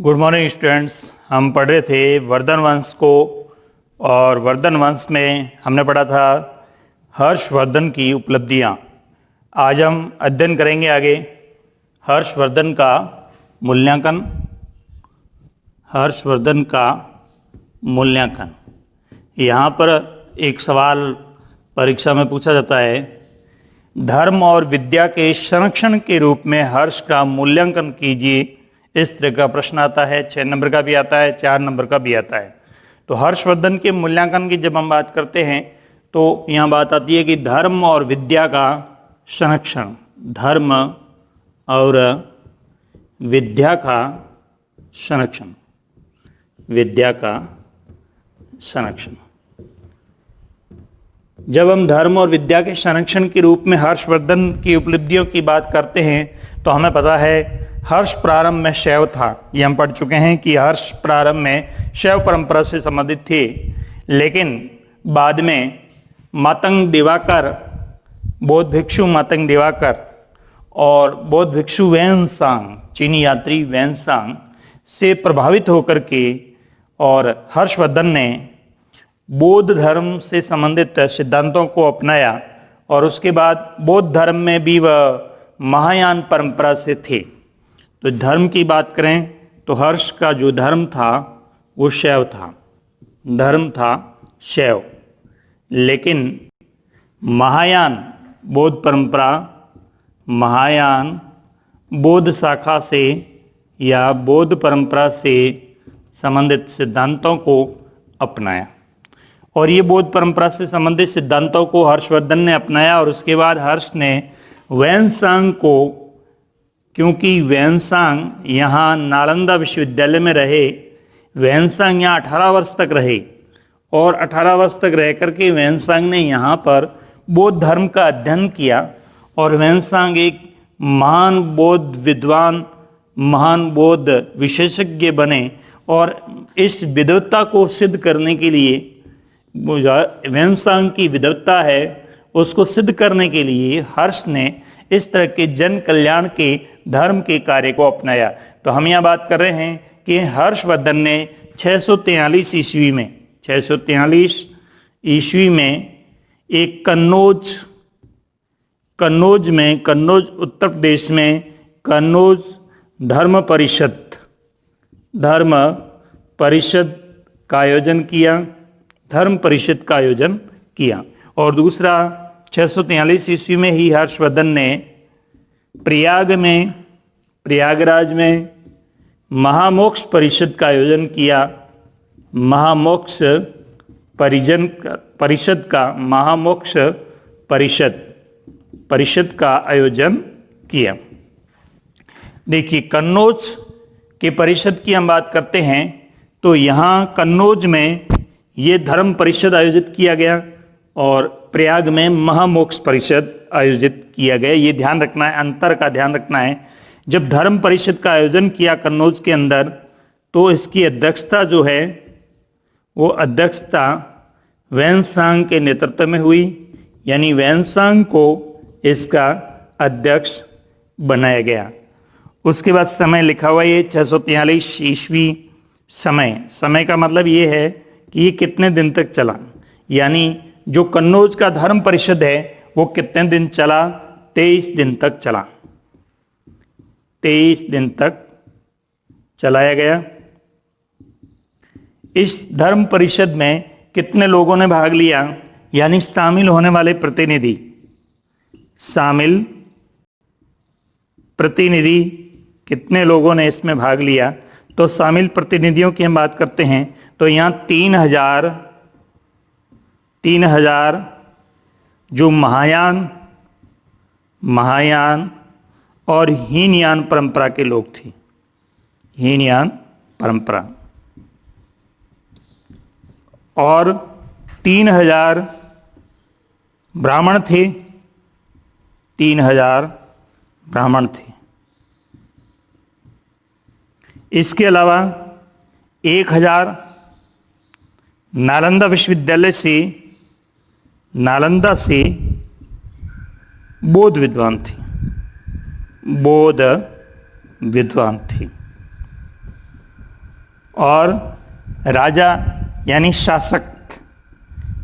Good morning students. हम पढ़ रहे थे वर्धन वंश को और वर्धन वंश में हमने पढ़ा था हर्षवर्धन की उपलब्धियां। आज हम अध्ययन करेंगे आगे हर्षवर्धन का मूल्यांकन। हर्षवर्धन का मूल्यांकन, यहाँ पर एक सवाल परीक्षा में पूछा जाता है, धर्म और विद्या के संरक्षण के रूप में हर्ष का मूल्यांकन कीजिए। इस तरह का प्रश्न आता है। 6 नंबर का भी आता है, 4 नंबर का भी आता है। तो हर्षवर्धन के मूल्यांकन की जब हम बात करते हैं तो यहाँ बात आती है कि धर्म और विद्या का संरक्षण, धर्म और विद्या का संरक्षण, विद्या का संरक्षण। जब हम धर्म और विद्या के संरक्षण के रूप में हर्षवर्धन की उपलब्धियों की बात करते हैं तो हमें पता है हर्ष प्रारंभ में शैव था। ये हम पढ़ चुके हैं कि हर्ष प्रारंभ में शैव परंपरा से संबंधित थे, लेकिन बाद में मातंग दिवाकर, बौद्ध भिक्षु मातंग दिवाकर और बौद्ध भिक्षु वैनसांग, चीनी यात्री वैनसांग से प्रभावित होकर के और हर्षवर्धन ने बौद्ध धर्म से संबंधित सिद्धांतों को अपनाया और उसके बाद बौद्ध धर्म में भी वह महायान परंपरा से थे। तो धर्म की बात करें तो हर्ष का जो धर्म था वो शैव था, धर्म था शैव, लेकिन महायान बौद्ध परंपरा, महायान बौद्ध शाखा से या बौद्ध परंपरा से संबंधित सिद्धांतों को अपनाया और ये बौद्ध परंपरा से संबंधित सिद्धांतों को हर्षवर्धन ने अपनाया। और उसके बाद हर्ष ने वैनसांग को, क्योंकि वैनसांग यहाँ नालंदा विश्वविद्यालय में रहे, वैनसांग यहाँ 18 वर्ष तक रहे और 18 वर्ष तक रह करके वैनसांग ने यहाँ पर बौद्ध धर्म का अध्ययन किया और वैनसांग एक महान बौद्ध विद्वान, महान बौद्ध विशेषज्ञ बने। और इस विद्वत्ता को सिद्ध करने के लिए, वैनसांग की विद्वत्ता है उसको सिद्ध करने के लिए हर्ष ने इस तरह के जन कल्याण के धर्म के कार्य को अपनाया। तो हम यहाँ बात कर रहे हैं कि हर्षवर्धन ने 643 ईस्वी में, 643 ईस्वी में एक कन्नौज में, कन्नौज उत्तर प्रदेश में कन्नौज धर्म परिषद का आयोजन किया, धर्म परिषद का आयोजन किया। और दूसरा 643 ईस्वी में ही हर्षवर्धन ने प्रयागराज में महामोक्ष परिषद का आयोजन किया, महामोक्ष परिषद का आयोजन किया। देखिए, कन्नौज के परिषद की हम बात करते हैं तो यहाँ कन्नौज में ये धर्म परिषद आयोजित किया गया और प्रयाग में महामोक्ष परिषद आयोजित किया गया। ये ध्यान रखना है, अंतर का ध्यान रखना है। जब धर्म परिषद का आयोजन किया कन्नौज के अंदर तो इसकी अध्यक्षता जो है वो अध्यक्षता वैनसांग के नेतृत्व में हुई, यानी वैनसांग को इसका अध्यक्ष बनाया गया। उसके बाद समय लिखा हुआ ये 643 ईस्वी। समय का मतलब ये है कि ये कितने दिन तक चला, यानी जो कन्नौज का धर्म परिषद है वो कितने दिन चला, 23 दिन तक चला, 23 दिन तक चलाया गया। इस धर्म परिषद में कितने लोगों ने भाग लिया, यानी शामिल होने वाले प्रतिनिधि, शामिल प्रतिनिधि कितने लोगों ने इसमें भाग लिया। तो शामिल प्रतिनिधियों की हम बात करते हैं तो यहाँ 3000 जो महायान और हीनयान परंपरा के लोग थे, हीनयान परंपरा, और 3000 ब्राह्मण थे, 3000 ब्राह्मण थे। इसके अलावा 1000 नालंदा विश्वविद्यालय से, नालंदा से बौद्ध विद्वान थे, बौद्ध विद्वान थे। और राजा यानी शासक,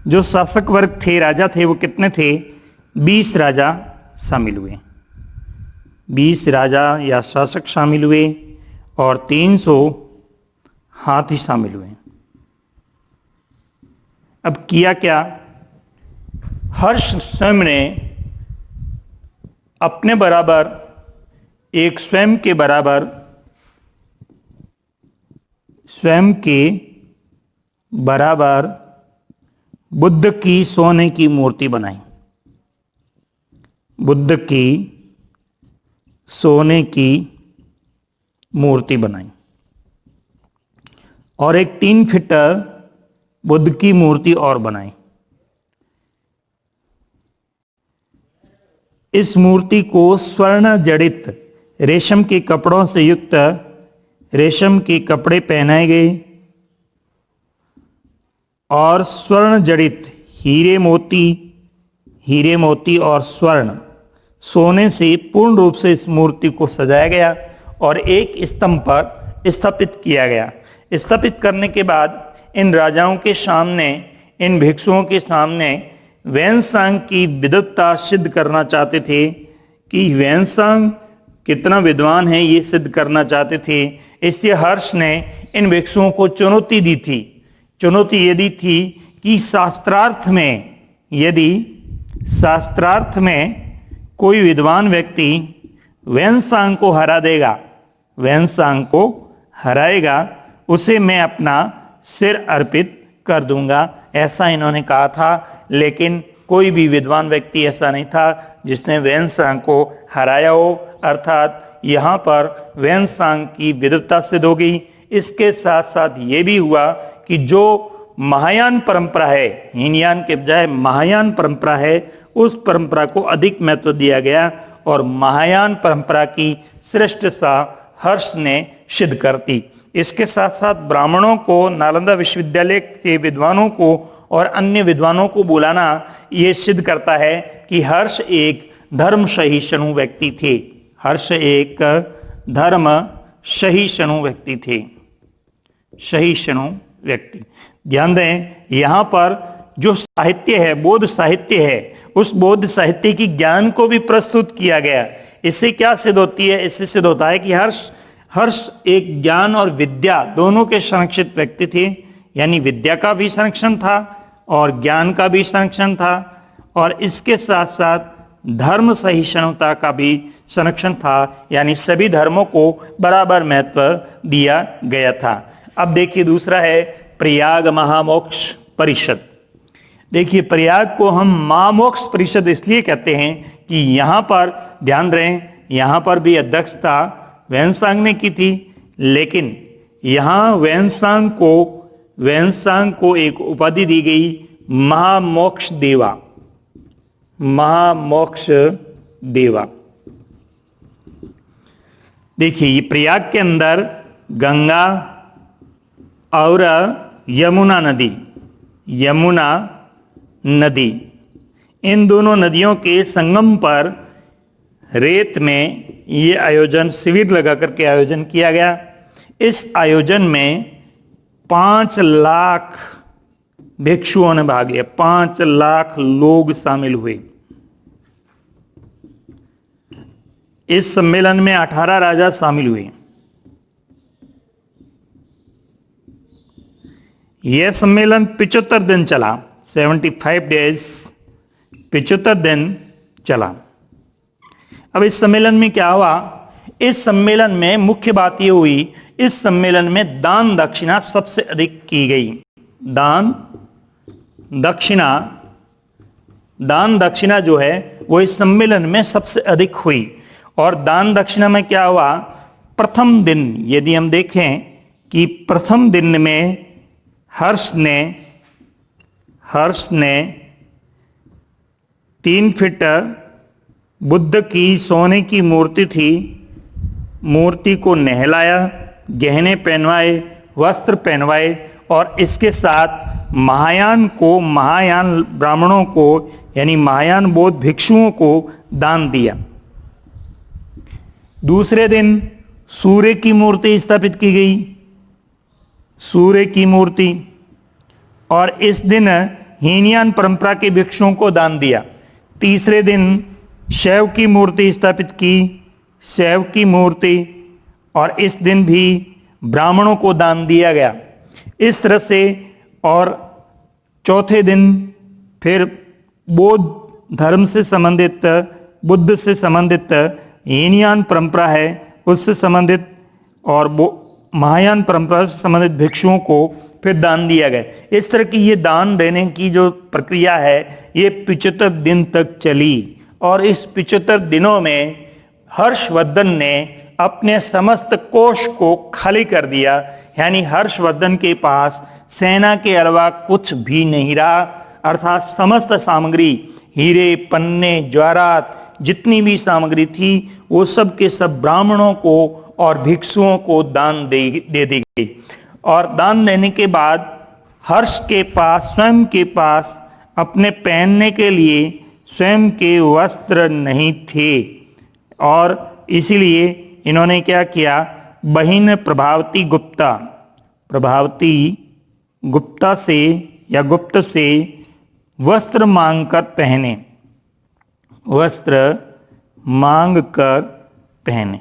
जो शासक वर्ग थे, राजा थे, वो कितने थे? 20 राजा शामिल हुए, 20 राजा या शासक शामिल हुए और 300 हाथी शामिल हुए। अब किया क्या? हर्ष स्वयं ने अपने बराबर, एक स्वयं के बराबर, स्वयं के बराबर बुद्ध की सोने की मूर्ति बनाई, बुद्ध की सोने की मूर्ति बनाई और एक 3 फीट बुद्ध की मूर्ति और बनाई। इस मूर्ति को स्वर्ण जड़ित रेशम के कपड़ों से युक्त रेशम के कपड़े पहनाए गए और स्वर्ण जड़ित हीरे मोती और स्वर्ण सोने से पूर्ण रूप से इस मूर्ति को सजाया गया और एक स्तंभ पर स्थापित किया गया। स्थापित करने के बाद इन राजाओं के सामने, इन भिक्षुओं के सामने वेनसांग की विद्वत्ता सिद्ध करना चाहते थे कि वेनसांग कितना विद्वान है, ये सिद्ध करना चाहते थे। इसलिए हर्ष ने इन भिक्षुओं को चुनौती दी थी। चुनौती ये दी थी कि शास्त्रार्थ में कोई विद्वान व्यक्ति वेनसांग को हरा देगा, वेनसांग को हराएगा, उसे मैं अपना सिर अर्पित कर दूंगा, ऐसा इन्होंने कहा था। लेकिन कोई भी विद्वान व्यक्ति ऐसा नहीं था जिसने वेनसांग को हराया हो, अर्थात यहाँ पर वेनसांग की विद्वत्ता सिद्ध हो गई। इसके साथ साथ ये भी हुआ कि जो महायान परंपरा है, हीनयान के बजाय महायान परंपरा है, उस परंपरा को अधिक महत्व दिया गया और महायान परंपरा की श्रेष्ठता हर्ष ने सिद्ध कर दी। इसके साथ साथ ब्राह्मणों को, नालंदा विश्वविद्यालय के विद्वानों को और अन्य विद्वानों को बुलाना ये सिद्ध करता है कि हर्ष एक धर्म सहिष्णु व्यक्ति थे। हर्ष एक धर्म सहिष्णु व्यक्ति थे, सहिष्णु व्यक्ति। ध्यान दें, यहाँ पर जो साहित्य है, बौद्ध साहित्य है, उस बौद्ध साहित्य की ज्ञान को भी प्रस्तुत किया गया। इससे क्या सिद्ध होती है? इससे सिद्ध होता है कि हर्ष एक ज्ञान और विद्या दोनों के संरक्षित व्यक्ति थे, यानी विद्या का भी संरक्षण था और ज्ञान का भी संरक्षण था और इसके साथ साथ धर्म सहिष्णुता का भी संरक्षण था, यानी सभी धर्मों को बराबर महत्व दिया गया था। अब देखिए, दूसरा है प्रयाग महामोक्ष परिषद। देखिए, प्रयाग को हम महामोक्ष परिषद इसलिए कहते हैं कि यहाँ पर ध्यान रहे, यहाँ पर भी अध्यक्षता वेनसांग ने की थी, लेकिन यहाँ वेनसांग को एक उपाधि दी गई, महामोक्ष देवा, महामोक्ष देवा। देखिए, ये प्रयाग के अंदर गंगा और यमुना नदी, इन दोनों नदियों के संगम पर रेत में ये आयोजन, शिविर लगा करके आयोजन किया गया। इस आयोजन में 5 लाख भिक्षुओं ने भाग लिया, 5 लाख लोग शामिल हुए। इस सम्मेलन में 18 राजा शामिल हुए। यह सम्मेलन 75 दिन चला, 75 डेज, 75 दिन चला। अब इस सम्मेलन में क्या हुआ? इस सम्मेलन में मुख्य बात यह हुई, इस सम्मेलन में दान दक्षिणा सबसे अधिक की गई। दान दक्षिणा जो है वो इस सम्मेलन में सबसे अधिक हुई। और दान दक्षिणा में क्या हुआ? प्रथम दिन यदि हम देखें कि प्रथम दिन में हर्ष ने 3 फीट बुद्ध की सोने की मूर्ति थी, मूर्ति को नहलाया, गहने पहनवाए, वस्त्र पहनवाए और इसके साथ महायान ब्राह्मणों को यानी महायान बौद्ध भिक्षुओं को दान दिया। दूसरे दिन सूर्य की मूर्ति स्थापित की गई सूर्य की मूर्ति, और इस दिन हीनयान परंपरा के भिक्षुओं को दान दिया। तीसरे दिन शैव की मूर्ति स्थापित की, शैव की मूर्ति, और इस दिन भी ब्राह्मणों को दान दिया गया। इस तरह से, और चौथे दिन फिर बौद्ध धर्म से संबंधित, बुद्ध से संबंधित हीनयान परंपरा है उससे संबंधित और महायान परंपरा से संबंधित भिक्षुओं को फिर दान दिया गया। इस तरह की ये दान देने की जो प्रक्रिया है ये 75 दिन तक चली, और इस 75 दिनों में हर्षवर्धन ने अपने समस्त कोष को खाली कर दिया। यानी हर्षवर्धन के पास सेना के अलावा कुछ भी नहीं रहा, अर्थात समस्त सामग्री, हीरे, पन्ने, जवाहरात, जितनी भी सामग्री थी वो सब के सब ब्राह्मणों को और भिक्षुओं को दान दे दी गई। और दान देने के बाद हर्ष के पास, स्वयं के पास अपने पहनने के लिए स्वयं के वस्त्र नहीं थे, और इसीलिए इन्होंने क्या किया, बहिन प्रभावती गुप्ता से या गुप्त से वस्त्र मांगकर पहने, वस्त्र मांगकर पहने।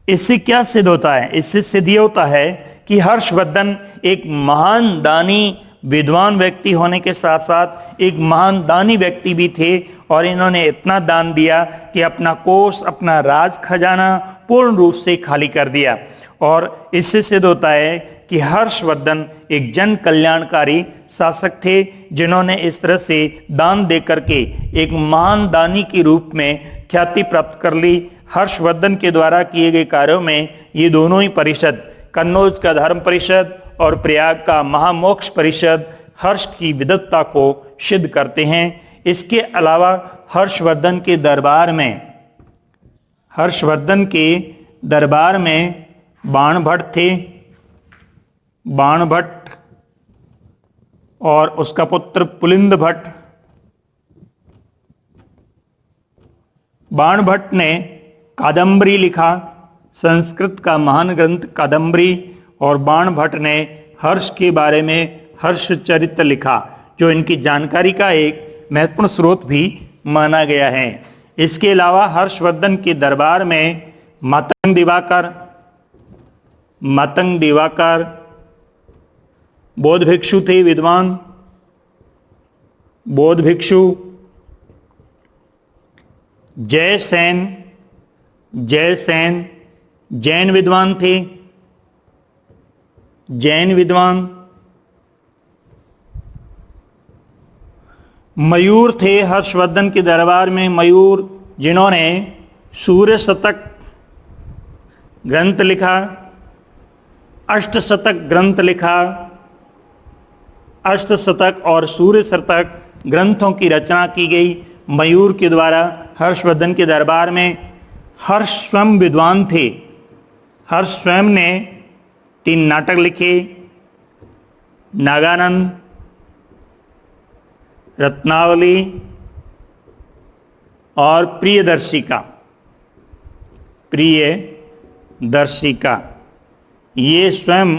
इससे क्या सिद्ध होता है? इससे सिद्ध ये होता है कि हर्षवर्धन एक महान दानी विद्वान व्यक्ति होने के साथ साथ एक महान दानी व्यक्ति भी थे, और इन्होंने इतना दान दिया कि अपना कोष, अपना राज खजाना पूर्ण रूप से खाली कर दिया। और इससे सिद्ध होता है कि हर्षवर्धन एक जन कल्याणकारी शासक थे, जिन्होंने इस तरह से दान दे करके एक महान दानी के रूप में ख्याति प्राप्त कर ली। हर्षवर्धन के द्वारा किए गए कार्यों में ये दोनों ही परिषद, कन्नौज का धर्म परिषद और प्रयाग का महामोक्ष परिषद, हर्ष की विद्वत्ता को सिद्ध करते हैं। इसके अलावा हर्षवर्धन के दरबार में बाणभट्ट थे, बाणभट्ट और उसका पुत्र पुलिंद भट्ट। बाणभट्ट ने कादंबरी लिखा, संस्कृत का महान ग्रंथ कादंबरी, और बाणभट्ट ने हर्ष के बारे में हर्षचरित लिखा, जो इनकी जानकारी का एक महत्वपूर्ण स्रोत भी माना गया है। इसके अलावा हर्षवर्धन के दरबार में मातंग दिवाकर बौद्ध भिक्षु थे, विद्वान बौद्ध भिक्षु। जयसेन जैन विद्वान थे, जैन विद्वान। मयूर थे हर्षवर्धन के दरबार में, मयूर, जिन्होंने सूर्य शतक ग्रंथ लिखा, अष्टशतक ग्रंथ लिखा। अष्टशतक और सूर्य शतक ग्रंथों की रचना की गई मयूर के द्वारा हर्षवर्धन के दरबार में। हर्ष स्वयं विद्वान थे, हर्ष स्वयं ने 3 नाटक लिखे, नागानंद, रत्नावली और प्रियदर्शिका। ये स्वयं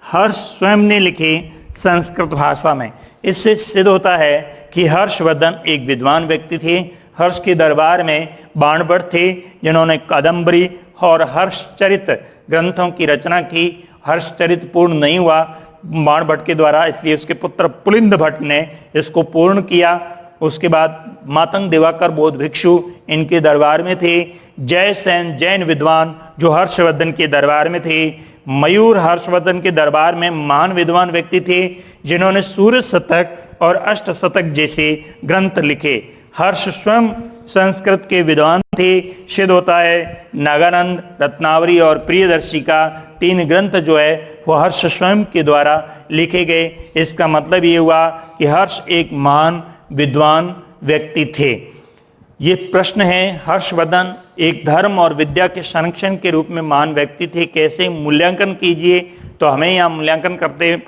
हर्ष स्वयं ने लिखे संस्कृत भाषा में। इससे सिद्ध होता है कि हर्षवर्धन एक विद्वान व्यक्ति थे। हर्ष के दरबार में बाणभट्ट थे, जिन्होंने कादंबरी और हर्षचरित ग्रंथों की रचना की। हर्षचरित पूर्ण नहीं हुआ बाणभट्ट के द्वारा, इसलिए उसके पुत्र पुलिंद भट्ट ने इसको पूर्ण किया। उसके बाद मातंग दिवाकर बौद्ध भिक्षु इनके दरबार में थे। जयसेन जैन विद्वान जो हर्षवर्धन के दरबार में थे। मयूर हर्षवर्धन के दरबार में महान विद्वान व्यक्ति थे, जिन्होंने सूर्य शतक और अष्टशतक जैसे ग्रंथ लिखे। हर्ष स्वयं संस्कृत के विद्वान थे। सिद्ध होता है नागानंद, रत्नावली और प्रियदर्शिका 3 ग्रंथ जो है वो हर्ष स्वयं के द्वारा लिखे गए। इसका मतलब ये हुआ कि हर्ष एक महान विद्वान व्यक्ति थे। ये प्रश्न है, हर्षवर्धन एक धर्म और विद्या के संरक्षण के रूप में महान व्यक्ति थे, कैसे मूल्यांकन कीजिए? तो हमें यहाँ मूल्यांकन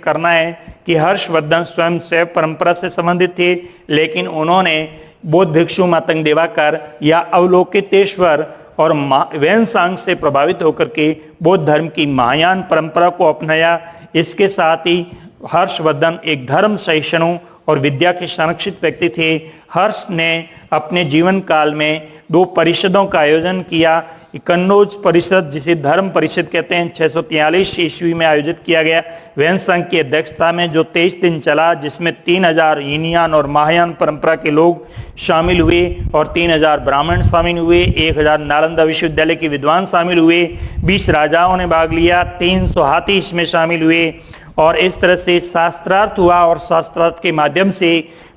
करना है कि हर्षवर्धन स्वयं शैव परंपरा से संबंधित थे, लेकिन उन्होंने बौद्ध भिक्षु मातंग दिवाकर या अवलोकितेश्वर और वेनसांग से प्रभावित होकर के बौद्ध धर्म की महायान परंपरा को अपनाया। इसके साथ ही हर्षवर्धन एक धर्म सहिष्णु और विद्या के संरक्षित व्यक्ति थे। हर्ष ने अपने जीवन काल में 2 परिषदों का आयोजन किया। कन्नौज परिषद, जिसे धर्म परिषद कहते हैं, 643 ईस्वी में आयोजित किया गया वैन संघ की अध्यक्षता में, जो 23 दिन चला, जिसमें 3000 हीनयान और महायान परंपरा के लोग शामिल हुए और 3000 ब्राह्मण शामिल हुए। 1000 नालंदा विश्वविद्यालय के विद्वान शामिल हुए। 20 राजाओं ने भाग लिया। 300 हाथी इसमें शामिल हुए और इस तरह से शास्त्रार्थ हुआ और शास्त्रार्थ के माध्यम से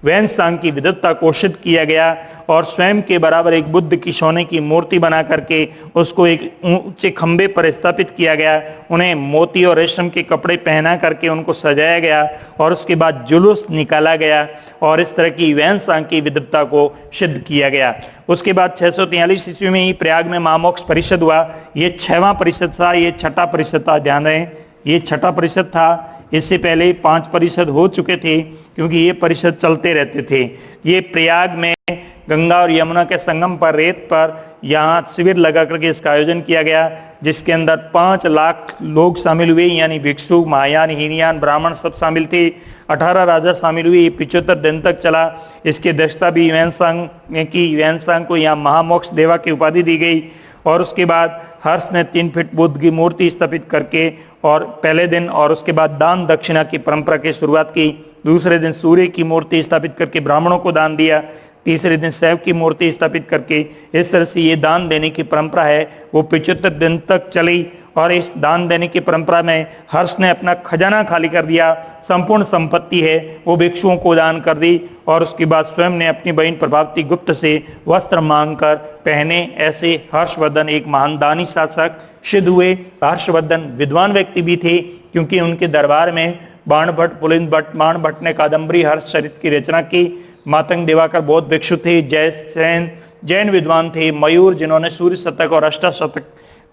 वैन संघ की विद्वत्ता को सिद्ध किया गया और स्वयं के बराबर एक बुद्ध की सोने की मूर्ति बना करके उसको एक ऊंचे खंबे पर स्थापित किया गया। उन्हें मोती और रेशम के कपड़े पहना करके उनको सजाया गया और उसके बाद जुलूस निकाला गया और इस तरह की वैन संघ की विद्वत्ता को सिद्ध किया गया। उसके बाद 643 ईस्वी में ही प्रयाग में महामोक्ष परिषद हुआ। ये 6वां परिषद था, ये 6ठा परिषद था, ध्यान रहे ये 6ठा परिषद था। इससे पहले 5 परिषद हो चुके थे क्योंकि ये परिषद चलते रहते थे। ये प्रयाग में गंगा और यमुना के संगम पर रेत पर यहाँ शिविर लगा करके इसका आयोजन किया गया, जिसके अंदर 5 लाख लोग शामिल हुए, यानी भिक्षु, महायान, हीनयान, ब्राह्मण सब शामिल थे। 18 राजा शामिल हुए। ये 75 दिन तक चला। इसकी अध्यक्षता भी वैन संघ की। वैन संघ को यहाँ महामोक्ष देवा की उपाधि दी गई और उसके बाद हर्ष ने 3 फीट बुद्ध की मूर्ति स्थापित करके और पहले दिन और उसके बाद दान दक्षिणा की परंपरा की शुरुआत की। दूसरे दिन सूर्य की मूर्ति स्थापित करके ब्राह्मणों को दान दिया। तीसरे दिन शैव की मूर्ति स्थापित करके इस तरह से ये दान देने की परंपरा है वो 75 दिन तक चली और इस दान देने की परंपरा में हर्ष ने अपना खजाना खाली कर दिया। संपूर्ण संपत्ति है वो भिक्षुओं को दान कर दी और उसके बाद स्वयं ने अपनी बहन प्रभावती गुप्त से वस्त्र मांगकर पहने। ऐसे हर्षवर्धन एक महान दानी शासक सिद्ध हुए। हर्षवर्धन विद्वान व्यक्ति भी थे क्योंकि उनके दरबार में बाण भट्ट, पुलिंद भट्ट, मान भट्ट ने कादम्बरी हर्षचरित की रचना की। मातंग दिवाकर बौद्ध भिक्षु थे। जैन विद्वान थे। मयूर, जिन्होंने सूर्य शतक और अष्टशतक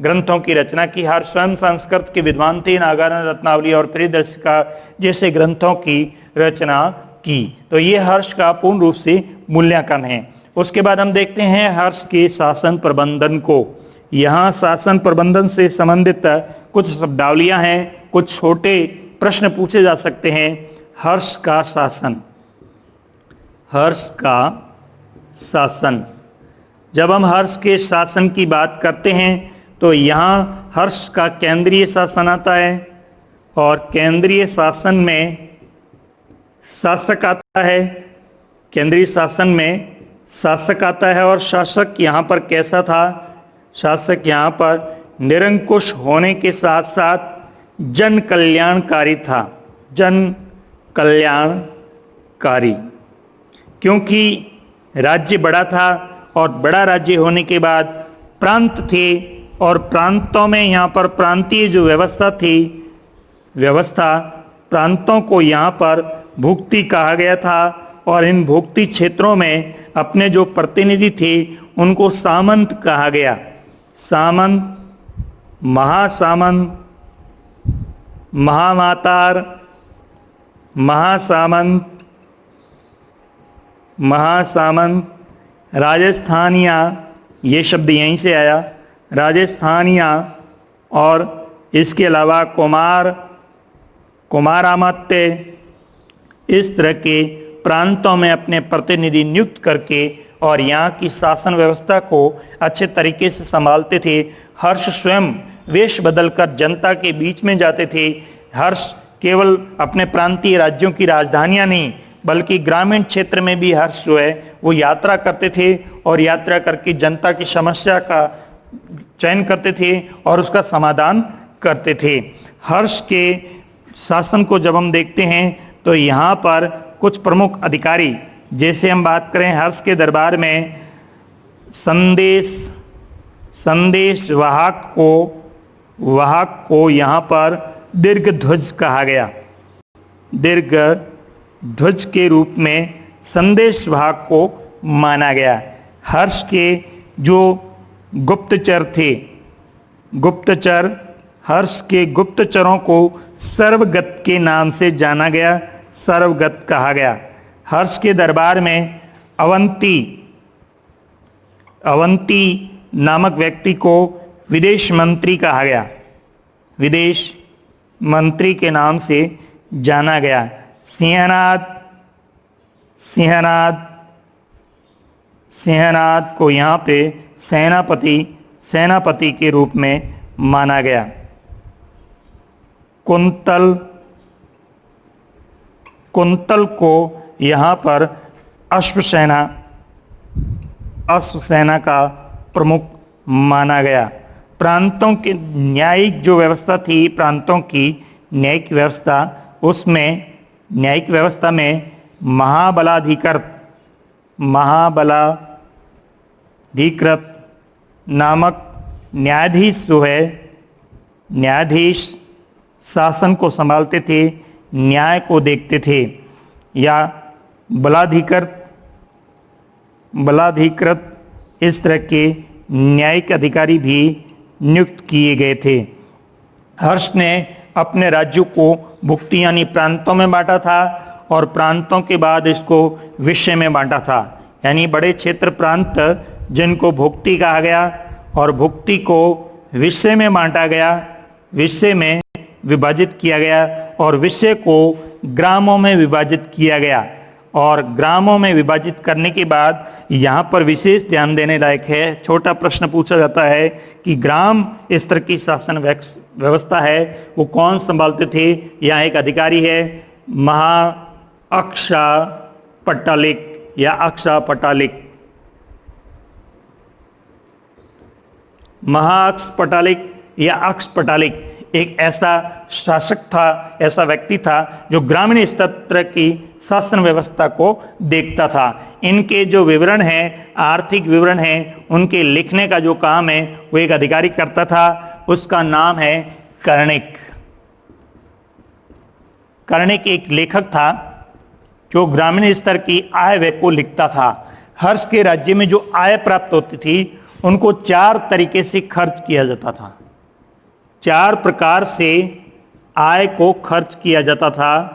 ग्रंथों की रचना की। हर्ष स्वयं संस्कृत के विद्वान थे। नागार्जुन रत्नावली और प्रियदर्शिका जैसे ग्रंथों की रचना की। तो ये हर्ष का पूर्ण रूप से मूल्यांकन है। उसके बाद हम देखते हैं हर्ष के शासन प्रबंधन को। यहाँ शासन प्रबंधन से संबंधित कुछ शब्दावलियां हैं, कुछ छोटे प्रश्न पूछे जा सकते हैं। हर्ष का शासन, हर्ष का शासन। जब हम हर्ष के शासन की बात करते हैं तो यहाँ हर्ष का केंद्रीय शासन आता है और केंद्रीय शासन में शासक आता है। केंद्रीय शासन में शासक आता है और शासक यहाँ पर कैसा था? शासक यहाँ पर निरंकुश होने के साथ साथ जन कल्याणकारी था। जन कल्याणकारी, क्योंकि राज्य बड़ा था और बड़ा राज्य होने के बाद प्रांत थे और प्रांतों में यहाँ पर प्रांतीय जो व्यवस्था थी, प्रांतों को यहाँ पर भुक्ति कहा गया था और इन भुक्ति क्षेत्रों में अपने जो प्रतिनिधि थे उनको सामंत कहा गया। सामंत, महासामंत, महामातार, महासामंत, महासामंत, राजस्थानिया, ये शब्द यहीं से आया, राजस्थानिया, और इसके अलावा कुमार, कुमारामात्य, इस तरह के प्रांतों में अपने प्रतिनिधि नियुक्त करके और यहाँ की शासन व्यवस्था को अच्छे तरीके से संभालते थे। हर्ष स्वयं वेश बदलकर जनता के बीच में जाते थे। हर्ष केवल अपने प्रांतीय राज्यों की राजधानियां नहीं बल्कि ग्रामीण क्षेत्र में भी हर्ष जो है वो यात्रा करते थे और यात्रा करके जनता की समस्या का चयन करते थे और उसका समाधान करते थे। हर्ष के शासन को जब हम देखते हैं तो यहाँ पर कुछ प्रमुख अधिकारी, जैसे हम बात करें हर्ष के दरबार में संदेश वाहक को यहाँ पर दीर्घध्वज कहा गया। दीर्घध्वज के रूप में संदेश वाहक को माना गया। हर्ष के जो गुप्तचर थे, हर्ष के गुप्तचरों को सर्वगत के नाम से जाना गया, सर्वगत कहा गया। हर्ष के दरबार में अवंती नामक व्यक्ति को विदेश मंत्री कहा गया, विदेश मंत्री के नाम से जाना गया। सिंहनाद सिंहनाद सिंहनाद को यहाँ पे सेनापति के रूप में माना गया। कुंतल को यहाँ पर अश्वसेना का प्रमुख माना गया। प्रांतों की न्यायिक जो व्यवस्था थी, प्रांतों की न्यायिक व्यवस्था, उसमें न्यायिक व्यवस्था में महाबलाधिकृत नामक न्यायाधीश जो है, न्यायाधीश शासन को संभालते थे, न्याय को देखते थे, या बलाधिकृत इस तरह के न्यायिक अधिकारी भी नियुक्त किए गए थे। हर्ष ने अपने राज्यों को भुक्ति यानी प्रांतों में बांटा था और प्रांतों के बाद इसको विषय में बांटा था, यानी बड़े क्षेत्र प्रांत जिनको भुक्ति कहा गया और भुक्ति को विषय में बांटा गया, विषय में विभाजित किया गया और विषय को ग्रामों में विभाजित किया गया। और ग्रामों में विभाजित करने के बाद यहाँ पर विशेष ध्यान देने लायक है, छोटा प्रश्न पूछा जाता है कि ग्राम इस तरह की शासन व्यवस्था है वो कौन संभालते थे। यहाँ एक अधिकारी है महाअक्षपटालिक या अक्षपटालिक। महाअक्षपटालिक या अक्षपटालिक एक ऐसा शासक था, ऐसा व्यक्ति था जो ग्रामीण स्तर की शासन व्यवस्था को देखता था। इनके जो विवरण हैं, आर्थिक विवरण हैं, उनके लिखने का जो काम है वो एक अधिकारी करता था, उसका नाम है कर्णिक। कर्णिक एक लेखक था जो ग्रामीण स्तर की आय व्यय को लिखता था। हर्ष के राज्य में जो आय प्राप्त होती थी उनको 4 तरीके से खर्च किया जाता था। 4 प्रकार से आय को खर्च किया जाता था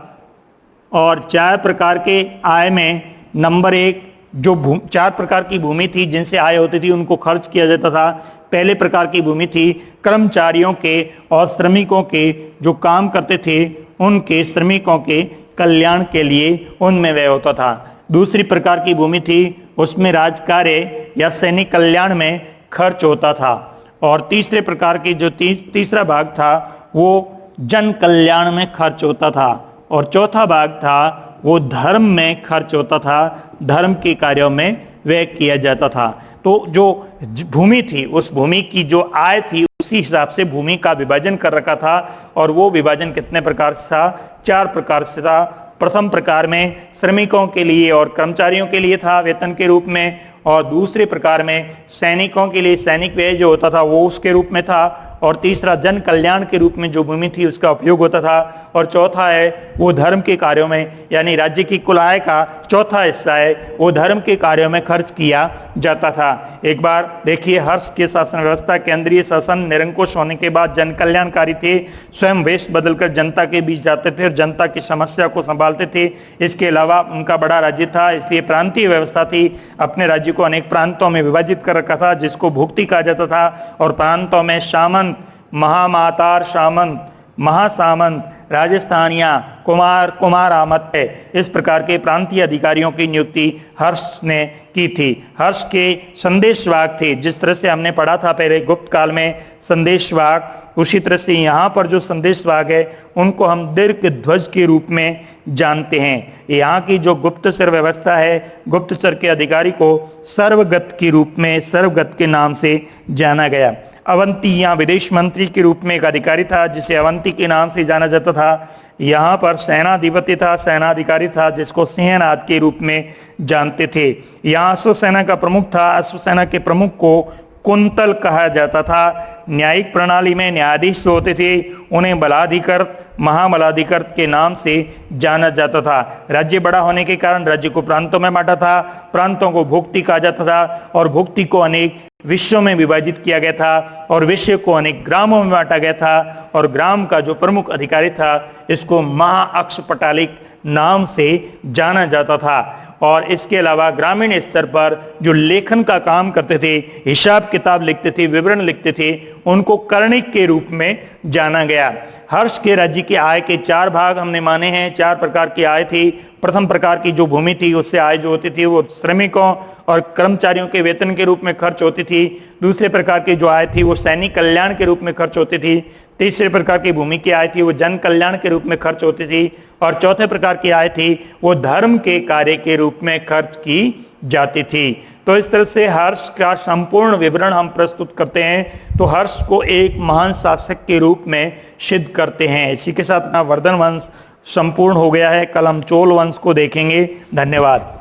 और 4 प्रकार के आय में नंबर 1 जो 4 प्रकार की भूमि थी जिनसे आय होती थी उनको खर्च किया जाता था। पहले प्रकार की भूमि थी कर्मचारियों के और श्रमिकों के जो काम करते थे उनके श्रमिकों के कल्याण के लिए उनमें व्यय होता था। दूसरी प्रकार की भूमि थी उसमें राजकार्य या सैनिक कल्याण में खर्च होता था। और तीसरे प्रकार की जो तीसरा भाग था वो जन कल्याण में खर्च होता था। और चौथा भाग था वो धर्म में खर्च होता था, धर्म के कार्यों में व्यय किया जाता था। तो जो भूमि थी उस भूमि की जो आय थी उसी हिसाब से भूमि का विभाजन कर रखा था। और वो विभाजन कितने प्रकार से था? 4 प्रकार से था। प्रथम प्रकार में श्रमिकों के लिए और कर्मचारियों के लिए था वेतन के रूप में, और दूसरे प्रकार में सैनिकों के लिए सैनिक व्यय जो होता था वो उसके रूप में था, और तीसरा जन कल्याण के रूप में जो भूमि थी उसका उपयोग होता था, और चौथा है वो धर्म के कार्यों में, यानी राज्य की कुल आय का चौथा हिस्सा है वो धर्म के कार्यों में खर्च किया जाता था। एक बार देखिए, हर्ष के शासन व्यवस्था केंद्रीय शासन निरंकुश होने के बाद जन कल्याणकारी थे, स्वयं वेश बदलकर जनता के बीच जाते थे और जनता की समस्या को संभालते थे। इसके अलावा उनका बड़ा राज्य था इसलिए प्रांतीय व्यवस्था थी, अपने राज्य को अनेक प्रांतों में विभाजित कर रखा था जिसको भुक्ति कहा जाता था। और प्रांतों में सामंत, महामातार सामंत, महासामंत, राजस्थानिया, कुमार आमत है, इस प्रकार के प्रांतीय अधिकारियों की नियुक्ति हर्ष ने की थी। हर्ष के संदेशवाहक थे, जिस तरह से हमने पढ़ा था पहले गुप्त काल में संदेशवाहक, उसी तरह से यहाँ पर जो संदेशवाहक है उनको हम दीर्घ ध्वज के रूप में जानते हैं। यहाँ की जो गुप्तचर व्यवस्था है, गुप्तचर के अधिकारी को सर्वगत के रूप में, सर्वगत के नाम से जाना गया। अवंती यहाँ विदेश मंत्री के रूप में एक अधिकारी था जिसे अवंती के नाम से जाना जाता था। यहाँ पर सेनाधिपति था, सेनाधिकारी था जिसको सिंहनाद के रूप में जानते थे। यहाँ अश्वसेना का प्रमुख था, अश्वसेना के प्रमुख को कुंतल कहा जाता था। न्यायिक प्रणाली में न्यायाधीश होते थे, उन्हें बलाधिकृत, महाबलाधिकृत के नाम से जाना जाता था। राज्य बड़ा होने के कारण राज्य को प्रांतों में बांटा था, प्रांतों को भुक्ति कहा जाता था और भुक्ति को अनेक विषयों में विभाजित किया गया था और विषय को अनेक ग्रामों में बांटा गया था। और ग्राम का जो प्रमुख अधिकारी था इसको महाअक्षपटालिक नाम से जाना जाता था। और इसके अलावा ग्रामीण स्तर पर जो लेखन का काम करते थे, हिसाब किताब लिखते थे, विवरण लिखते थे, उनको कर्णिक के रूप में जाना गया। हर्ष के राज्य की आय के 4 भाग हमने माने हैं। 4 प्रकार की आय थी। प्रथम प्रकार की जो भूमि थी उससे आय जो होती थी वो श्रमिकों और कर्मचारियों के वेतन के रूप में खर्च होती थी। दूसरे प्रकार की जो आय थी वो सैनिक कल्याण के रूप में खर्च होती थी। तीसरे प्रकार की भूमि की आय थी वो जन कल्याण के रूप में खर्च होती थी। और चौथे प्रकार की आय थी वो धर्म के कार्य के रूप में खर्च की जाती थी। तो इस तरह से हर्ष का संपूर्ण विवरण हम प्रस्तुत करते हैं। तो हर्ष को एक महान शासक के रूप में सिद्ध करते हैं। इसी के साथ अपना वर्धन वंश संपूर्ण हो गया है। कल हम चोल वंश को देखेंगे। धन्यवाद।